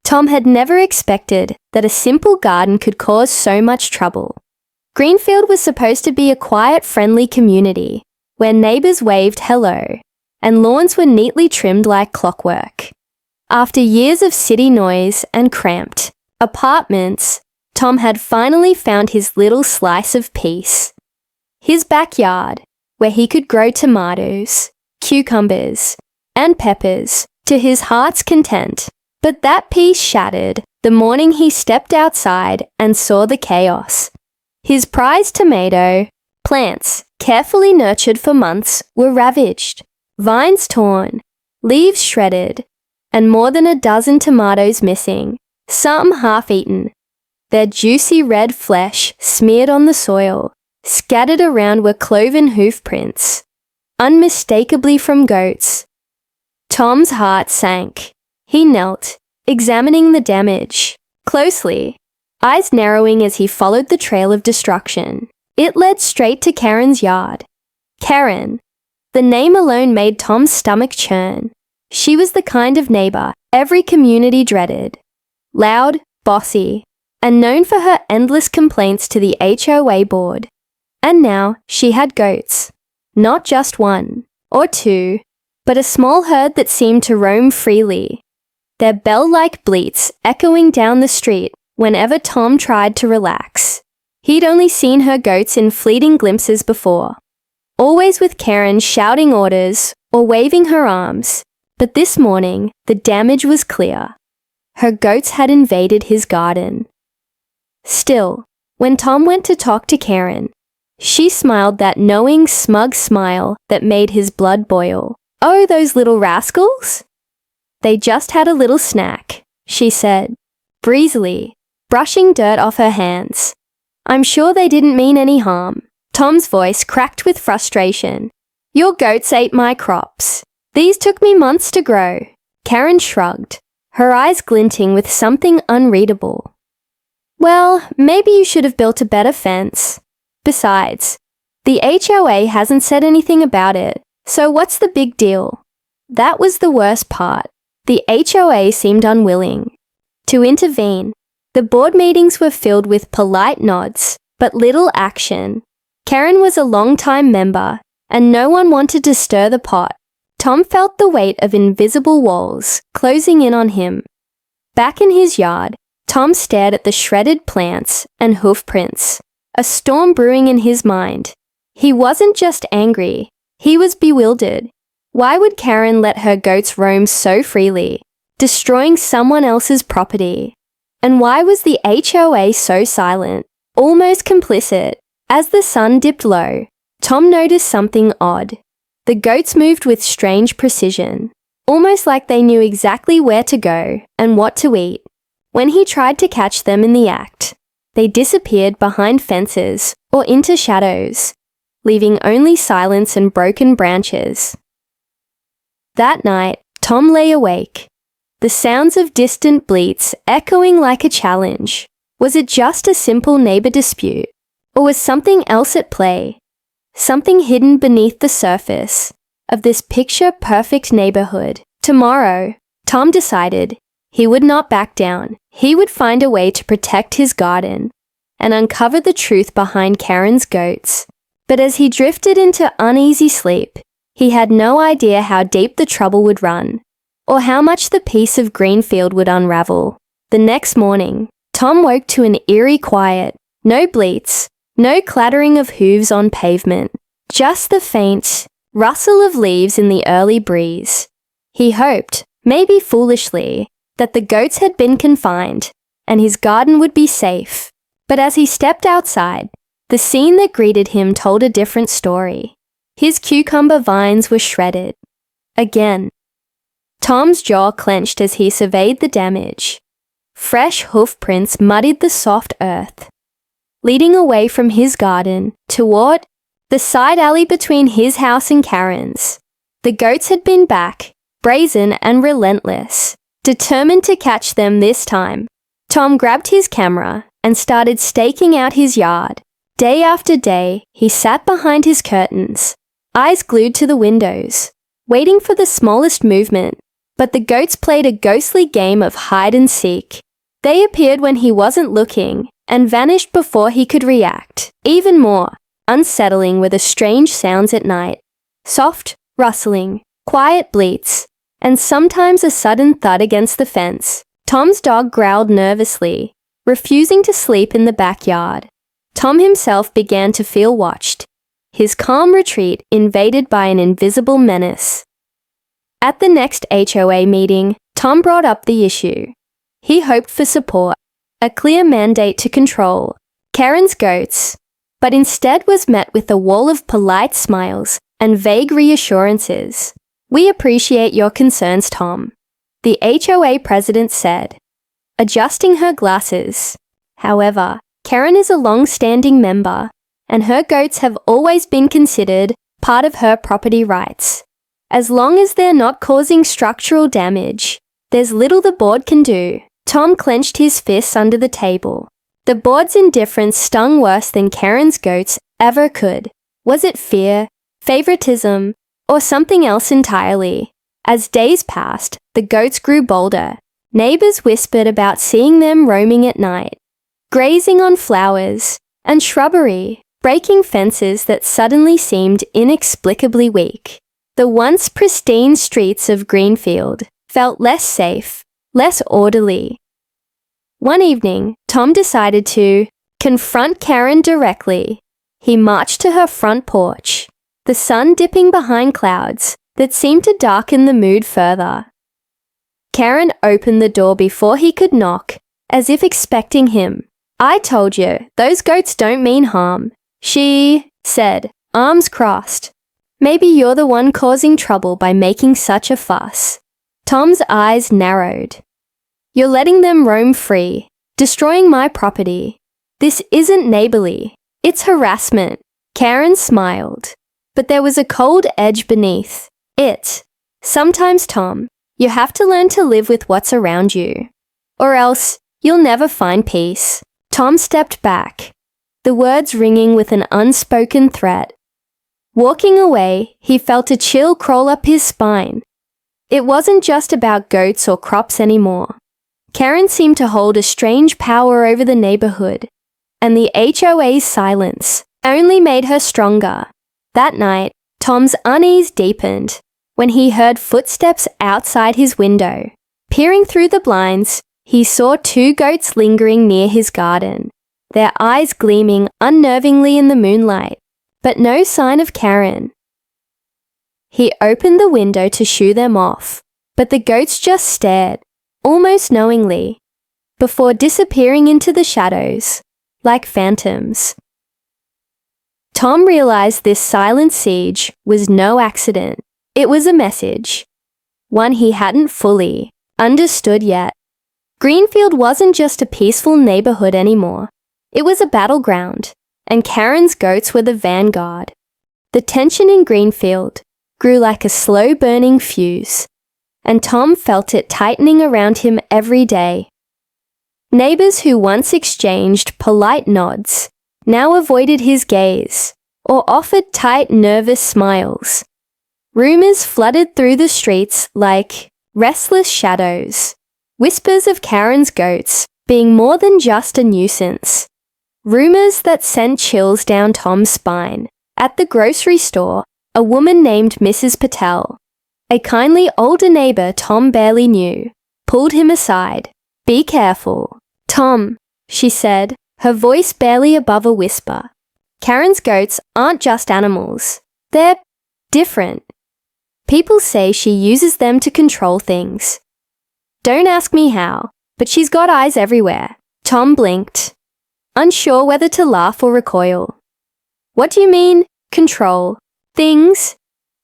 Tom had never expected that a simple garden could cause so much trouble. Greenfield was supposed to be a quiet, friendly community where neighbors waved hello and lawns were neatly trimmed like clockwork. After years of city noise and cramped apartments, Tom had finally found his little slice of peace. His backyard, where he could grow tomatoes, cucumbers, and peppers to his heart's content. But that peace shattered the morning he stepped outside and saw the chaos. His prized tomato plants, carefully nurtured for months, were ravaged, vines torn, leaves shredded, and more than a dozen tomatoes missing, some half-eaten. Their juicy red flesh smeared on the soil. Scattered around were cloven hoof prints, unmistakably from goats. Tom's heart sank. He knelt, examining the damage closely, eyes narrowing as he followed the trail of destruction. It led straight to Karen's yard. Karen. The name alone made Tom's stomach churn. She was the kind of neighbor every community dreaded. Loud, bossy, and known for her endless complaints to the HOA board. And now she had goats. Not just one or two, but a small herd that seemed to roam freely. Their bell-like bleats echoing down the street whenever Tom tried to relax. He'd only seen her goats in fleeting glimpses before, always with Karen shouting orders or waving her arms. But this morning, the damage was clear. Her goats had invaded his garden. Still, when Tom went to talk to Karen, she smiled that knowing, smug smile that made his blood boil. "Oh, those little rascals? They just had a little snack," she said, breezily, brushing dirt off her hands. "I'm sure they didn't mean any harm." Tom's voice cracked with frustration. "Your goats ate my crops. These took me months to grow." Karen shrugged, her eyes glinting with something unreadable. "Well, maybe you should have built a better fence. Besides, the HOA hasn't said anything about it, so what's the big deal?" That was the worst part. The HOA seemed unwilling to intervene. The board meetings were filled with polite nods, but little action. Karen was a long-time member, and no one wanted to stir the pot. Tom felt the weight of invisible walls closing in on him. Back in his yard, Tom stared at the shredded plants and hoof prints, a storm brewing in his mind. He wasn't just angry, he was bewildered. Why would Karen let her goats roam so freely, destroying someone else's property? And why was the HOA so silent, almost complicit? As the sun dipped low, Tom noticed something odd. The goats moved with strange precision, almost like they knew exactly where to go and what to eat. When he tried to catch them in the act, they disappeared behind fences or into shadows, leaving only silence and broken branches. That night, Tom lay awake, the sounds of distant bleats echoing like a challenge. Was it just a simple neighbor dispute, or was something else at play? Something hidden beneath the surface of this picture-perfect neighborhood. Tomorrow, Tom decided he would not back down. He would find a way to protect his garden and uncover the truth behind Karen's goats. But as he drifted into uneasy sleep, he had no idea how deep the trouble would run, or how much the piece of Greenfield would unravel. The next morning, Tom woke to an eerie quiet. No bleats, no clattering of hooves on pavement, just the faint rustle of leaves in the early breeze. He hoped, maybe foolishly, that the goats had been confined and his garden would be safe. But as he stepped outside, the scene that greeted him told a different story. His cucumber vines were shredded. Again. Tom's jaw clenched as he surveyed the damage. Fresh hoof prints muddied the soft earth, leading away from his garden toward the side alley between his house and Karen's. The goats had been back, brazen and relentless, determined to catch them this time. Tom grabbed his camera and started staking out his yard. Day after day, he sat behind his curtains, eyes glued to the windows, waiting for the smallest movement. But the goats played a ghostly game of hide and seek. They appeared when he wasn't looking and vanished before he could react. Even more unsettling were the strange sounds at night. Soft rustling, quiet bleats, and sometimes a sudden thud against the fence. Tom's dog growled nervously, refusing to sleep in the backyard. Tom himself began to feel watched, his calm retreat invaded by an invisible menace. At the next HOA meeting, Tom brought up the issue. He hoped for support, a clear mandate to control Karen's goats, but instead was met with a wall of polite smiles and vague reassurances. "We appreciate your concerns, Tom," the HOA president said, adjusting her glasses. "However, Karen is a long-standing member, and her goats have always been considered part of her property rights. As long as they're not causing structural damage, there's little the board can do." Tom clenched his fists under the table. The board's indifference stung worse than Karen's goats ever could. Was it fear, favoritism, or something else entirely? As days passed, the goats grew bolder. Neighbors whispered about seeing them roaming at night, grazing on flowers and shrubbery, breaking fences that suddenly seemed inexplicably weak. The once pristine streets of Greenfield felt less safe, less orderly. One evening, Tom decided to confront Karen directly. He marched to her front porch, the sun dipping behind clouds that seemed to darken the mood further. Karen opened the door before he could knock, as if expecting him. "I told you, those goats don't mean harm," she said, arms crossed. "Maybe you're the one causing trouble by making such a fuss." Tom's eyes narrowed. "You're letting them roam free, destroying my property. This isn't neighborly. It's harassment." Karen smiled, but there was a cold edge beneath it. "Sometimes, Tom, you have to learn to live with what's around you, or else you'll never find peace." Tom stepped back, the words ringing with an unspoken threat. Walking away, he felt a chill crawl up his spine. It wasn't just about goats or crops anymore. Karen seemed to hold a strange power over the neighborhood, and the HOA's silence only made her stronger. That night, Tom's unease deepened when he heard footsteps outside his window. Peering through the blinds, he saw two goats lingering near his garden, their eyes gleaming unnervingly in the moonlight, but no sign of Karen. He opened the window to shoo them off, but the goats just stared, almost knowingly, before disappearing into the shadows, like phantoms. Tom realized this silent siege was no accident. It was a message, one he hadn't fully understood yet. Greenfield wasn't just a peaceful neighborhood anymore. It was a battleground, and Karen's goats were the vanguard. The tension in Greenfield grew like a slow-burning fuse, and Tom felt it tightening around him every day. Neighbors who once exchanged polite nods now avoided his gaze or offered tight, nervous smiles. Rumors flooded through the streets like restless shadows, whispers of Karen's goats being more than just a nuisance. Rumors that sent chills down Tom's spine. At the grocery store, a woman named Mrs. Patel, a kindly older neighbor Tom barely knew, pulled him aside. "Be careful, Tom," she said, her voice barely above a whisper. "Karen's goats aren't just animals. They're different. People say she uses them to control things. Don't ask me how, but she's got eyes everywhere." Tom blinked, unsure whether to laugh or recoil. "What do you mean, control things?"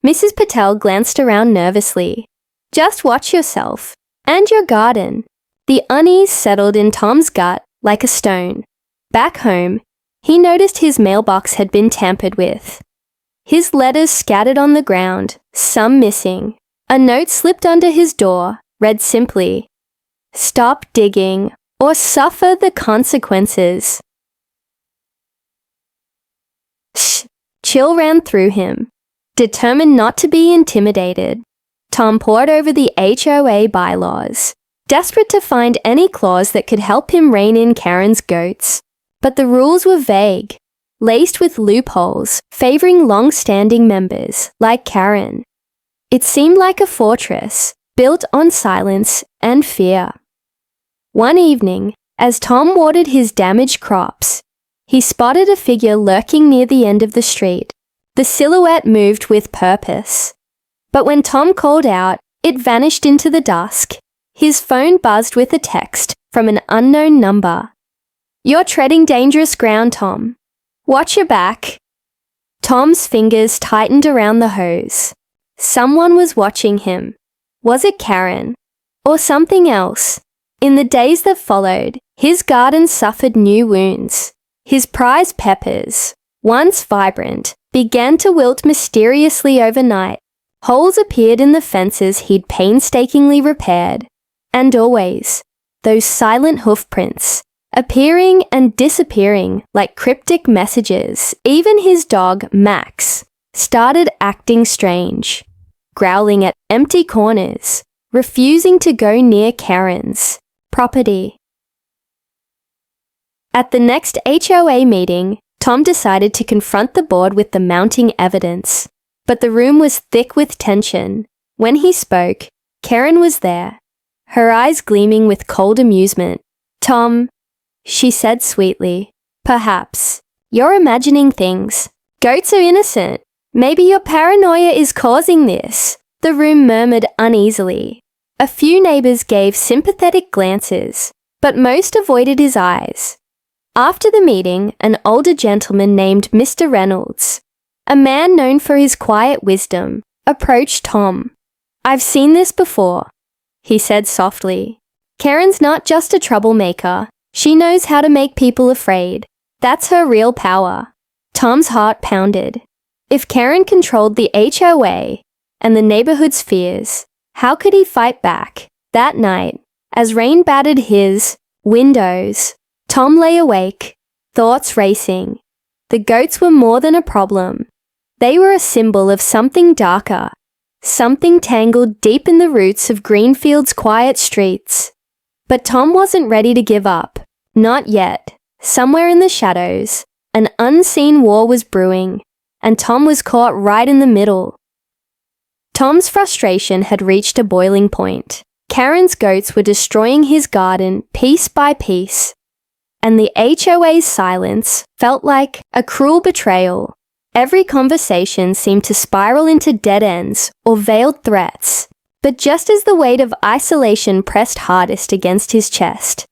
Mrs. Patel glanced around nervously. "Just watch yourself and your garden." The unease settled in Tom's gut like a stone. Back home, he noticed his mailbox had been tampered with. His letters scattered on the ground, some missing. A note slipped under his door, read simply, "Stop digging or suffer the consequences." Chill ran through him, determined not to be intimidated. Tom pored over the HOA bylaws, desperate to find any clause that could help him rein in Karen's goats. But the rules were vague, laced with loopholes favoring long-standing members like Karen. It seemed like a fortress, built on silence and fear. One evening, as Tom watered his damaged crops, he spotted a figure lurking near the end of the street. The silhouette moved with purpose. But when Tom called out, it vanished into the dusk. His phone buzzed with a text from an unknown number. "You're treading dangerous ground, Tom. Watch your back." Tom's fingers tightened around the hose. Someone was watching him. Was it Karen? Or something else? In the days that followed, his garden suffered new wounds. His prized peppers, once vibrant, began to wilt mysteriously overnight. Holes appeared in the fences he'd painstakingly repaired. And always, those silent hoofprints, appearing and disappearing like cryptic messages. Even his dog, Max, started acting strange, growling at empty corners, refusing to go near Karen's property. At the next HOA meeting, Tom decided to confront the board with the mounting evidence. But the room was thick with tension. When he spoke, Karen was there, her eyes gleaming with cold amusement. "Tom," she said sweetly, "perhaps you're imagining things. Goats are innocent. Maybe your paranoia is causing this." The room murmured uneasily. A few neighbors gave sympathetic glances, but most avoided his eyes. After the meeting, an older gentleman named Mr. Reynolds, a man known for his quiet wisdom, approached Tom. "I've seen this before," he said softly. "Karen's not just a troublemaker. She knows how to make people afraid. That's her real power." Tom's heart pounded. If Karen controlled the HOA and the neighborhood's fears, how could he fight back? That night, as rain battered his windows, Tom lay awake, thoughts racing. The goats were more than a problem. They were a symbol of something darker, something tangled deep in the roots of Greenfield's quiet streets. But Tom wasn't ready to give up. Not yet. Somewhere in the shadows, an unseen war was brewing, and Tom was caught right in the middle. Tom's frustration had reached a boiling point. Karen's goats were destroying his garden piece by piece, and the HOA's silence felt like a cruel betrayal. Every conversation seemed to spiral into dead ends or veiled threats. But just as the weight of isolation pressed hardest against his chest,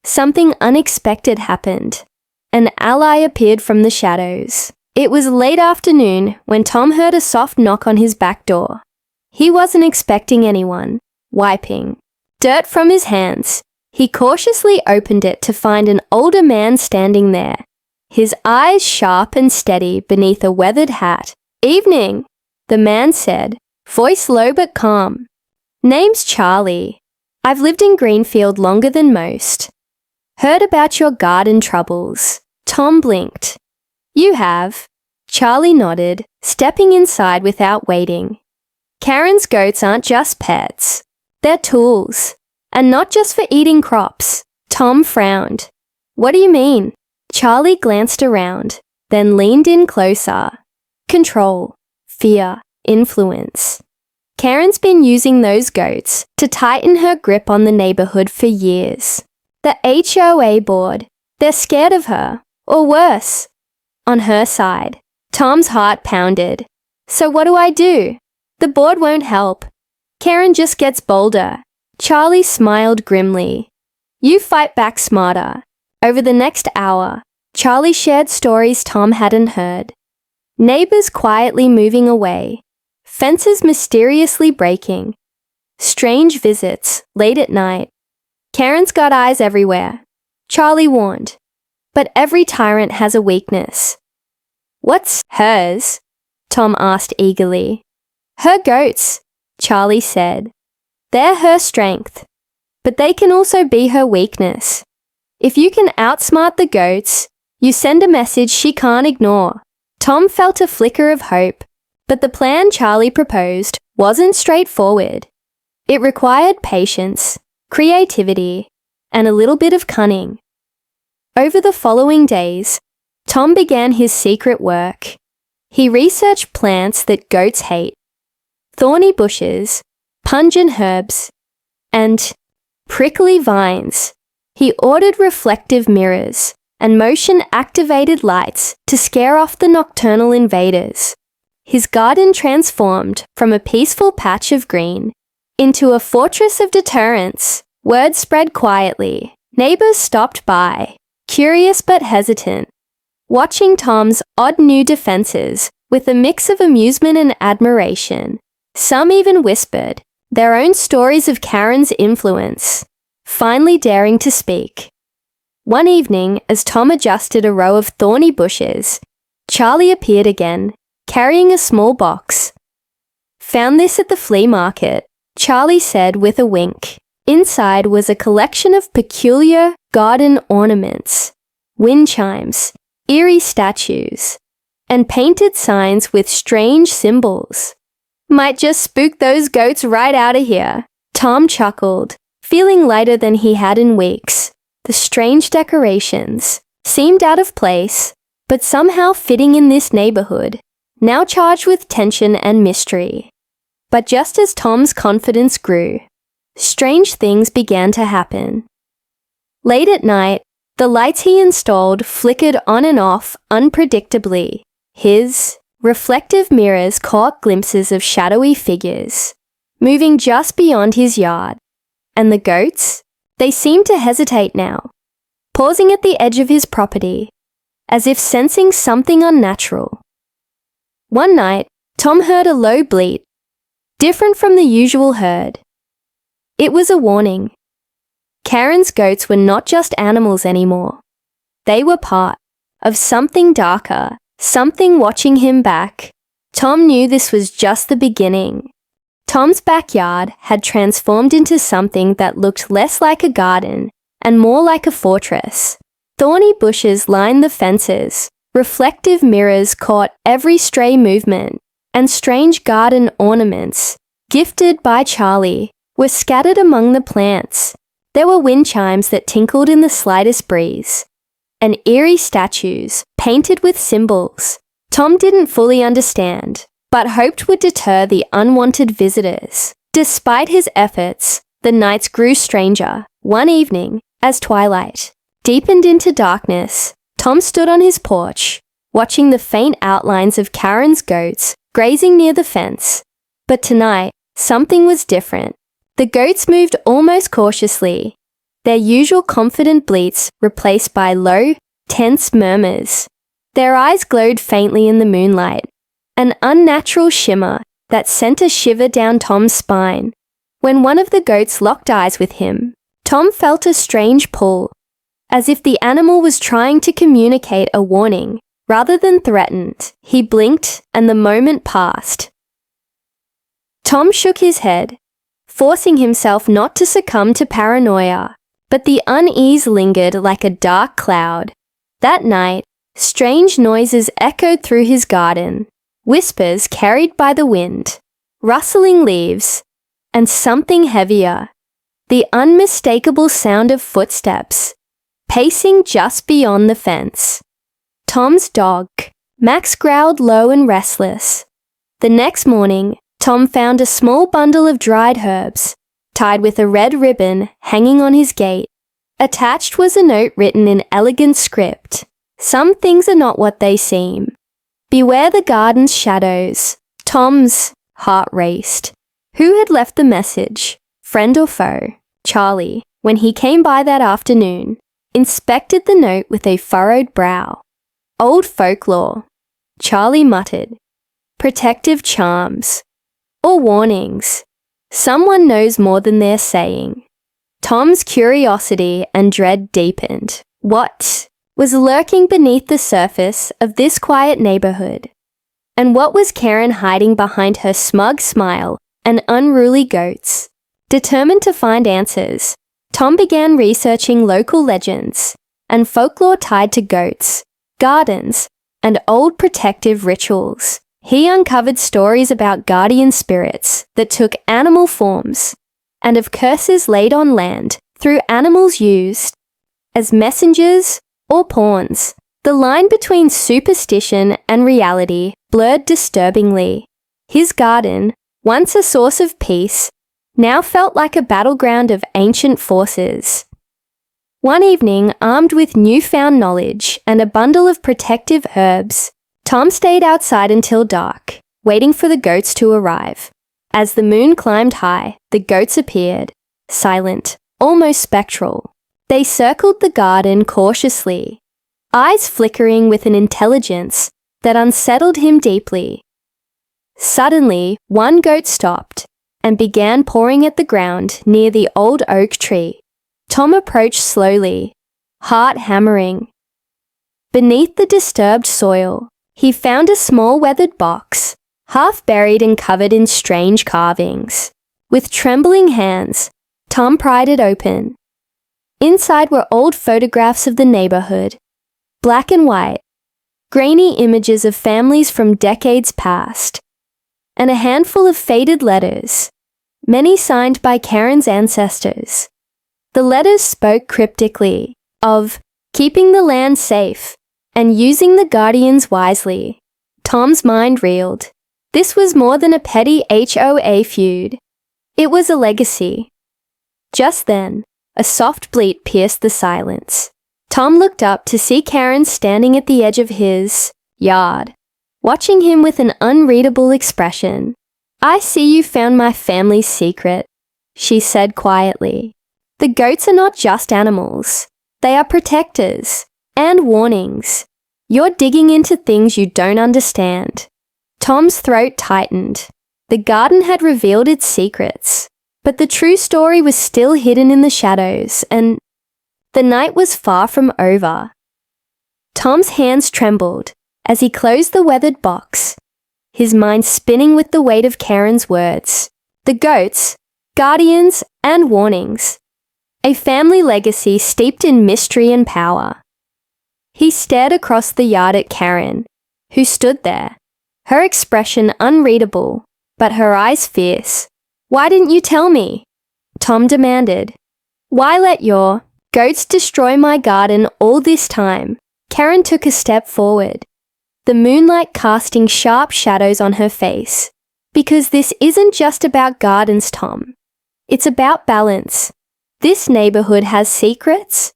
something unexpected happened. An ally appeared from the shadows. It was late afternoon when Tom heard a soft knock on his back door. He wasn't expecting anyone. Wiping dirt from his hands, he cautiously opened it to find an older man standing there, his eyes sharp and steady beneath a weathered hat. "Evening," the man said, voice low but calm. "Name's Charlie. I've lived in Greenfield longer than most. Heard about your garden troubles." Tom blinked. "You have?" Charlie nodded, stepping inside without waiting. "Karen's goats aren't just pets. They're tools. And not just for eating crops." Tom frowned. "What do you mean?" Charlie glanced around, then leaned in closer. "Control, fear, influence. Karen's been using those goats to tighten her grip on the neighborhood for years. The HOA board, they're scared of her, or worse, on her side." Tom's heart pounded. "So what do I do?" "The board won't help. Karen just gets bolder." Charlie smiled grimly. "You fight back smarter." Over the next hour, Charlie shared stories Tom hadn't heard. Neighbors quietly moving away, fences mysteriously breaking, strange visits late at night. Karen's got eyes everywhere, Charlie warned. But every tyrant has a weakness. "What's hers?" Tom asked eagerly. "Her goats," Charlie said. "They're her strength, but they can also be her weakness. If you can outsmart the goats, you send a message she can't ignore." Tom felt a flicker of hope, but the plan Charlie proposed wasn't straightforward. It required patience, creativity, and a little bit of cunning. Over the following days, Tom began his secret work. He researched plants that goats hate, thorny bushes, pungent herbs, and prickly vines. He ordered reflective mirrors and motion-activated lights to scare off the nocturnal invaders. His garden transformed from a peaceful patch of green into a fortress of deterrence. Word spread quietly. Neighbors stopped by, curious but hesitant, watching Tom's odd new defenses with a mix of amusement and admiration. Some even whispered their own stories of Karen's influence, finally daring to speak. One evening, as Tom adjusted a row of thorny bushes, Charlie appeared again, carrying a small box. "Found this at the flea market," Charlie said with a wink. Inside was a collection of peculiar garden ornaments, wind chimes, eerie statues, and painted signs with strange symbols. "Might just spook those goats right out of here," Tom chuckled, feeling lighter than he had in weeks. The strange decorations seemed out of place, but somehow fitting in this neighborhood, now charged with tension and mystery. But just as Tom's confidence grew, strange things began to happen. Late at night, the lights he installed flickered on and off unpredictably. His reflective mirrors caught glimpses of shadowy figures, moving just beyond his yard. And the goats? They seemed to hesitate now, pausing at the edge of his property, as if sensing something unnatural. One night, Tom heard a low bleat, different from the usual herd. It was a warning. Karen's goats were not just animals anymore. They were part of something darker, something watching him back. Tom knew this was just the beginning. Tom's backyard had transformed into something that looked less like a garden and more like a fortress. Thorny bushes lined the fences, reflective mirrors caught every stray movement, and strange garden ornaments, gifted by Charlie, were scattered among the plants. There were wind chimes that tinkled in the slightest breeze, and eerie statues painted with symbols Tom didn't fully understand, but hoped would deter the unwanted visitors. Despite his efforts, the nights grew stranger. One evening, as twilight deepened into darkness, Tom stood on his porch, watching the faint outlines of Karen's goats grazing near the fence. But tonight, something was different. The goats moved almost cautiously, their usual confident bleats replaced by low, tense murmurs. Their eyes glowed faintly in the moonlight, an unnatural shimmer that sent a shiver down Tom's spine. When one of the goats locked eyes with him, Tom felt a strange pull, as if the animal was trying to communicate a warning rather than threatened. He blinked and the moment passed. Tom shook his head, forcing himself not to succumb to paranoia, but the unease lingered like a dark cloud. That night, strange noises echoed through his garden, whispers carried by the wind, rustling leaves, and something heavier, the unmistakable sound of footsteps, pacing just beyond the fence. Tom's dog, Max, growled low and restless. The next morning, Tom found a small bundle of dried herbs, tied with a red ribbon, hanging on his gate. Attached was a note written in elegant script. "Some things are not what they seem. Beware the garden's shadows." Tom's heart raced. Who had left the message? Friend or foe? Charlie, when he came by that afternoon, inspected the note with a furrowed brow. Old folklore, Charlie muttered. Protective charms. Or warnings. Someone knows more than they're saying. Tom's curiosity and dread deepened. What was lurking beneath the surface of this quiet neighborhood? And what was Karen hiding behind her smug smile and unruly goats? Determined to find answers, Tom began researching local legends and folklore tied to goats, gardens, and old protective rituals. he uncovered stories about guardian spirits that took animal forms and of curses laid on land through animals used as messengers or pawns. The line between superstition and reality blurred disturbingly. His garden, once a source of peace, now felt like a battleground of ancient forces. One evening, armed with newfound knowledge and a bundle of protective herbs, Tom stayed outside until dark, waiting for the goats to arrive. As the moon climbed high, the goats appeared, silent, almost spectral. They circled the garden cautiously, eyes flickering with an intelligence that unsettled him deeply. Suddenly, one goat stopped and began pawing at the ground near the old oak tree. Tom approached slowly, heart hammering. Beneath the disturbed soil, he found a small weathered box, half buried and covered in strange carvings. With trembling hands, Tom pried it open. Inside were old photographs of the neighborhood, black and white, grainy images of families from decades past, and a handful of faded letters, many signed by Karen's ancestors. The letters spoke cryptically of keeping the land safe and using the guardians wisely. Tom's mind reeled. This was more than a petty HOA feud. It was a legacy. Just then, a soft bleat pierced the silence. Tom looked up to see Karen standing at the edge of his yard, watching him with an unreadable expression. "I see you found my family's secret," she said quietly. "The goats are not just animals. They are protectors and warnings. You're digging into things you don't understand." Tom's throat tightened. The garden had revealed its secrets, but the true story was still hidden in the shadows, and the night was far from over. Tom's hands trembled as he closed the weathered box, his mind spinning with the weight of Karen's words. The goats, guardians, and warnings. A family legacy steeped in mystery and power. He stared across the yard at Karen, who stood there, her expression unreadable, but her eyes fierce. "Why didn't you tell me?" Tom demanded. "Why let your goats destroy my garden all this time?" Karen took a step forward, the moonlight casting sharp shadows on her face. "Because this isn't just about gardens, Tom. It's about balance. This neighborhood has secrets,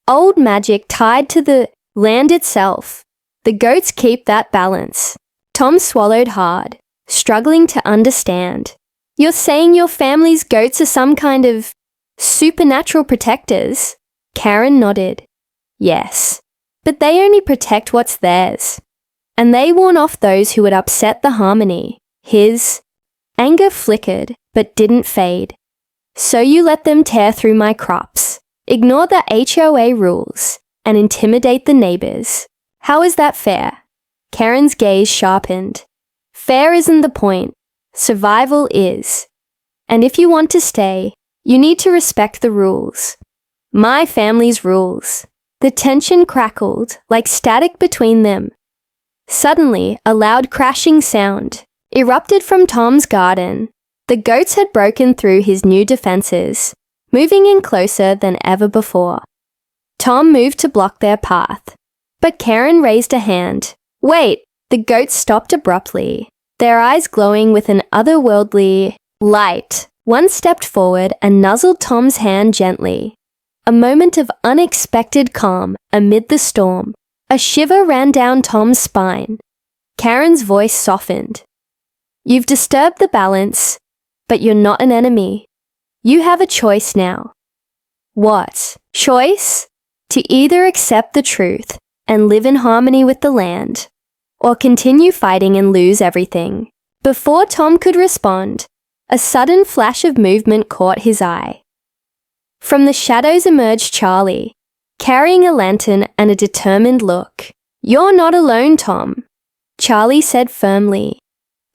old magic tied to the land itself. The goats keep that balance." Tom swallowed hard, struggling to understand. "You're saying your family's goats are some kind of supernatural protectors?" Karen nodded. "Yes, but they only protect what's theirs. And they warn off those who would upset the harmony." His anger flickered, but didn't fade. "So you let them tear through my crops, ignore the HOA rules, and intimidate the neighbors. How is that fair?" Karen's gaze sharpened. "Fair isn't the point. Survival is. And if you want to stay, you need to respect the rules. My family's rules." The tension crackled like static between them. Suddenly, a loud crashing sound erupted from Tom's garden. The goats had broken through his new defenses, moving in closer than ever before. Tom moved to block their path, but Karen raised a hand. "Wait!" The goats stopped abruptly, their eyes glowing with an otherworldly light. One stepped forward and nuzzled Tom's hand gently. A moment of unexpected calm amid the storm. A shiver ran down Tom's spine. Karen's voice softened. "You've disturbed the balance, but you're not an enemy. You have a choice now." "What choice?" "To either accept the truth and live in harmony with the land, or continue fighting and lose everything." Before Tom could respond, a sudden flash of movement caught his eye. From the shadows emerged Charlie, carrying a lantern and a determined look. "You're not alone, Tom," Charlie said firmly.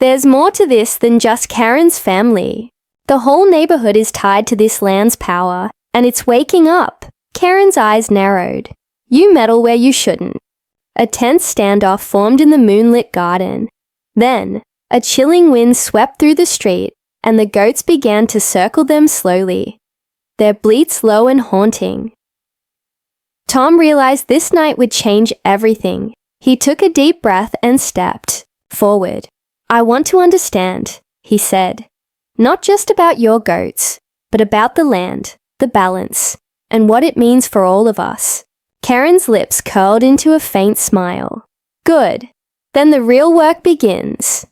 "There's more to this than just Karen's family. The whole neighborhood is tied to this land's power, and it's waking up." Karen's eyes narrowed. "You meddle where you shouldn't." A tense standoff formed in the moonlit garden. Then, a chilling wind swept through the street, and the goats began to circle them slowly, their bleats low and haunting. Tom realized this night would change everything. He took a deep breath and stepped forward. "I want to understand," he said. "Not just about your goats, but about the land, the balance, and what it means for all of us." Karen's lips curled into a faint smile. "Good. Then the real work begins."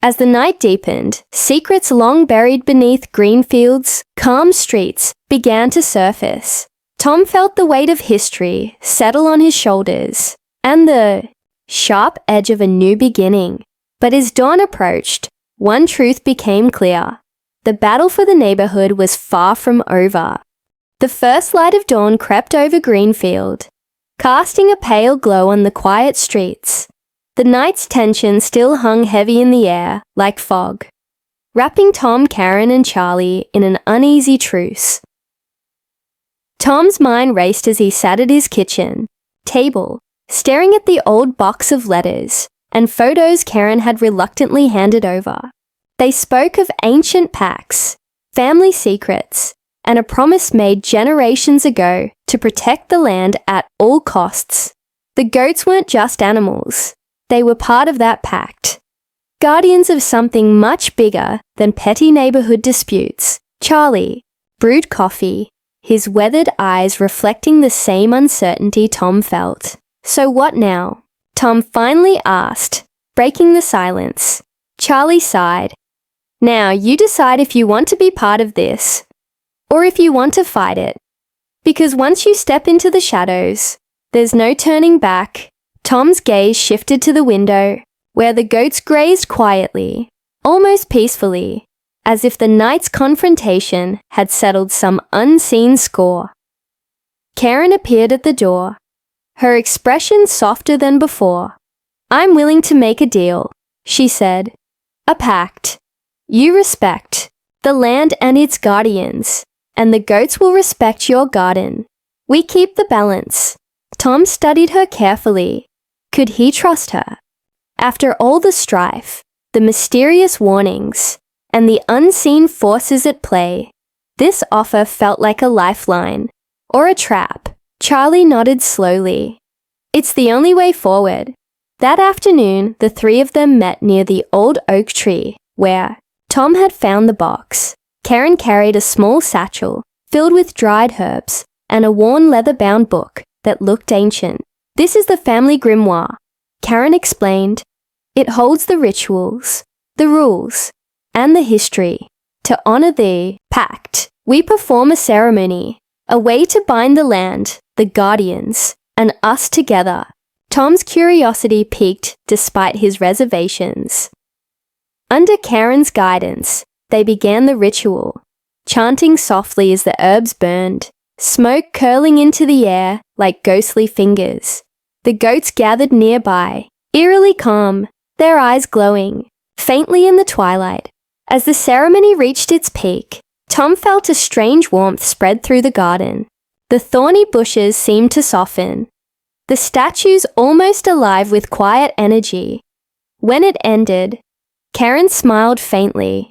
As the night deepened, secrets long buried beneath green fields, calm streets, began to surface. Tom felt the weight of history settle on his shoulders, and the sharp edge of a new beginning. But as dawn approached, one truth became clear. The battle for the neighborhood was far from over. The first light of dawn crept over Greenfield, casting a pale glow on the quiet streets. The night's tension still hung heavy in the air, like fog, wrapping Tom, Karen, and Charlie in an uneasy truce. Tom's mind raced as he sat at his kitchen table, staring at the old box of letters and photos Karen had reluctantly handed over. They spoke of ancient pacts, family secrets, and a promise made generations ago to protect the land at all costs. The goats weren't just animals. They were part of that pact, guardians of something much bigger than petty neighborhood disputes. Charlie brewed coffee, his weathered eyes reflecting the same uncertainty Tom felt. "So what now?" Tom finally asked, breaking the silence. Charlie sighed. "Now you decide if you want to be part of this, or if you want to fight it. Because once you step into the shadows, there's no turning back." Tom's gaze shifted to the window, where the goats grazed quietly, almost peacefully, as if the night's confrontation had settled some unseen score. Karen appeared at the door, her expression softer than before. "I'm willing to make a deal," she said. "A pact. You respect the land and its guardians, and the goats will respect your garden. We keep the balance." Tom studied her carefully. Could he trust her? After all the strife, the mysterious warnings, and the unseen forces at play, this offer felt like a lifeline, or a trap. Charlie nodded slowly. "It's the only way forward." That afternoon, the three of them met near the old oak tree, where Tom had found the box. Karen carried a small satchel filled with dried herbs and a worn leather-bound book that looked ancient. "This is the family grimoire," Karen explained. "It holds the rituals, the rules, and the history. To honor the pact, we perform a ceremony, a way to bind the land, the guardians, and us together." Tom's curiosity piqued despite his reservations. Under Karen's guidance, they began the ritual, chanting softly as the herbs burned, smoke curling into the air like ghostly fingers. The goats gathered nearby, eerily calm, their eyes glowing, faintly in the twilight. As the ceremony reached its peak, Tom felt a strange warmth spread through the garden. The thorny bushes seemed to soften, the statues almost alive with quiet energy. When it ended, Karen smiled faintly.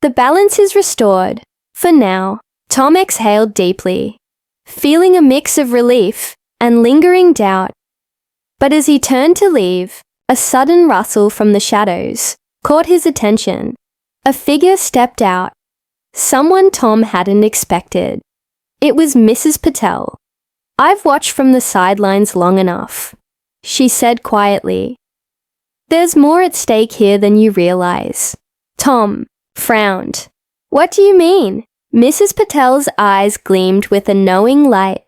"The balance is restored, for now." Tom exhaled deeply, feeling a mix of relief and lingering doubt. But as he turned to leave, a sudden rustle from the shadows caught his attention. A figure stepped out, someone Tom hadn't expected. It was Mrs. Patel. "I've watched from the sidelines long enough," she said quietly. "There's more at stake here than you realize." Tom frowned. "What do you mean?" Mrs. Patel's eyes gleamed with a knowing light.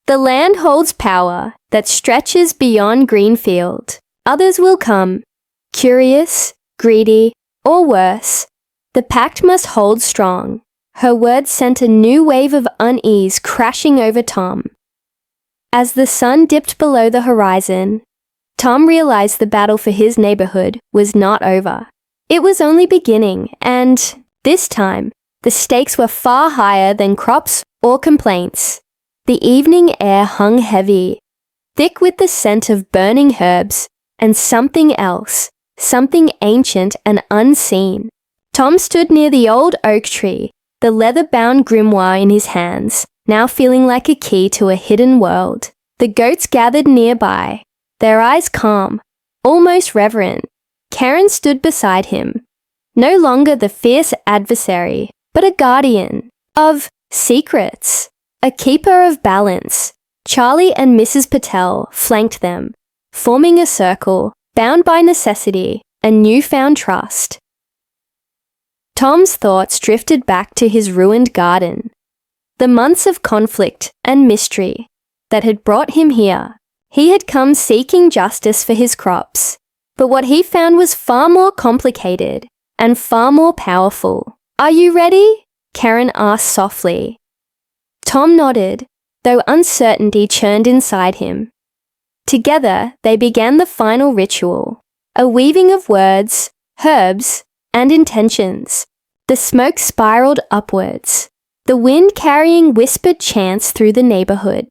"The land holds power that stretches beyond Greenfield. Others will come, curious, greedy, or worse. The pact must hold strong." Her words sent a new wave of unease crashing over Tom. As the sun dipped below the horizon, Tom realized the battle for his neighborhood was not over. It was only beginning, and, this time, the stakes were far higher than crops or complaints. The evening air hung heavy, thick with the scent of burning herbs and something else, something ancient and unseen. Tom stood near the old oak tree, the leather-bound grimoire in his hands, now feeling like a key to a hidden world. The goats gathered nearby, their eyes calm, almost reverent. Karen stood beside him, no longer the fierce adversary, but a guardian of secrets, a keeper of balance. Charlie and Mrs. Patel flanked them, forming a circle, bound by necessity and newfound trust. Tom's thoughts drifted back to his ruined garden, the months of conflict and mystery that had brought him here. He had come seeking justice for his crops, but what he found was far more complicated and far more powerful. "Are you ready?" Karen asked softly. Tom nodded, though uncertainty churned inside him. Together, they began the final ritual, a weaving of words, herbs, and intentions. The smoke spiraled upwards, the wind carrying whispered chants through the neighborhood.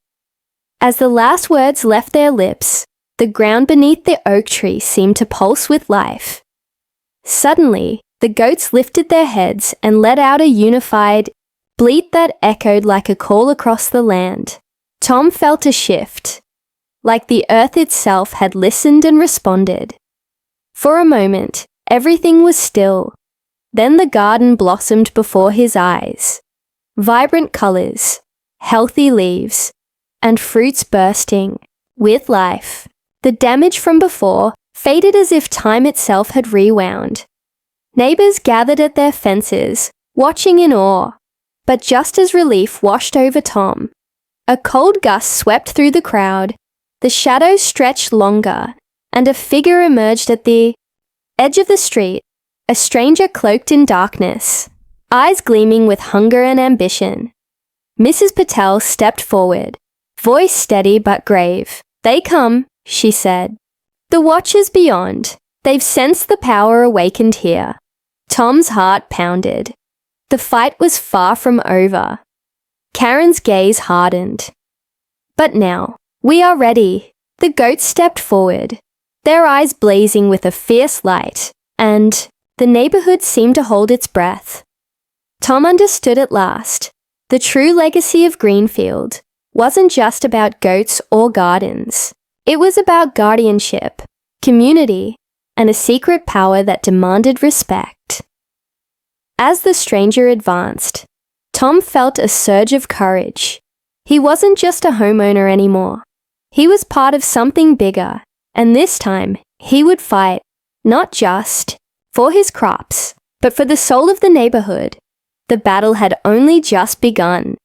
As the last words left their lips, the ground beneath the oak tree seemed to pulse with life. Suddenly, the goats lifted their heads and let out a unified bleat that echoed like a call across the land. Tom felt a shift, like the earth itself had listened and responded. For a moment, everything was still. Then the garden blossomed before his eyes. Vibrant colors, healthy leaves, and fruits bursting with life. The damage from before faded as if time itself had rewound. Neighbors gathered at their fences, watching in awe. But just as relief washed over Tom, a cold gust swept through the crowd, the shadows stretched longer, and a figure emerged at the edge of the street, a stranger cloaked in darkness, eyes gleaming with hunger and ambition. Mrs. Patel stepped forward, voice steady but grave. "They come," she said. "The watchers beyond. They've sensed the power awakened here." Tom's heart pounded. The fight was far from over. Karen's gaze hardened. "But now, we are ready." The goats stepped forward, their eyes blazing with a fierce light, and the neighborhood seemed to hold its breath. Tom understood at last. The true legacy of Greenfield wasn't just about goats or gardens. It was about guardianship, community, and a secret power that demanded respect. As the stranger advanced, Tom felt a surge of courage. He wasn't just a homeowner anymore. He was part of something bigger, and this time he would fight, not just for his crops, but for the soul of the neighborhood. The battle had only just begun.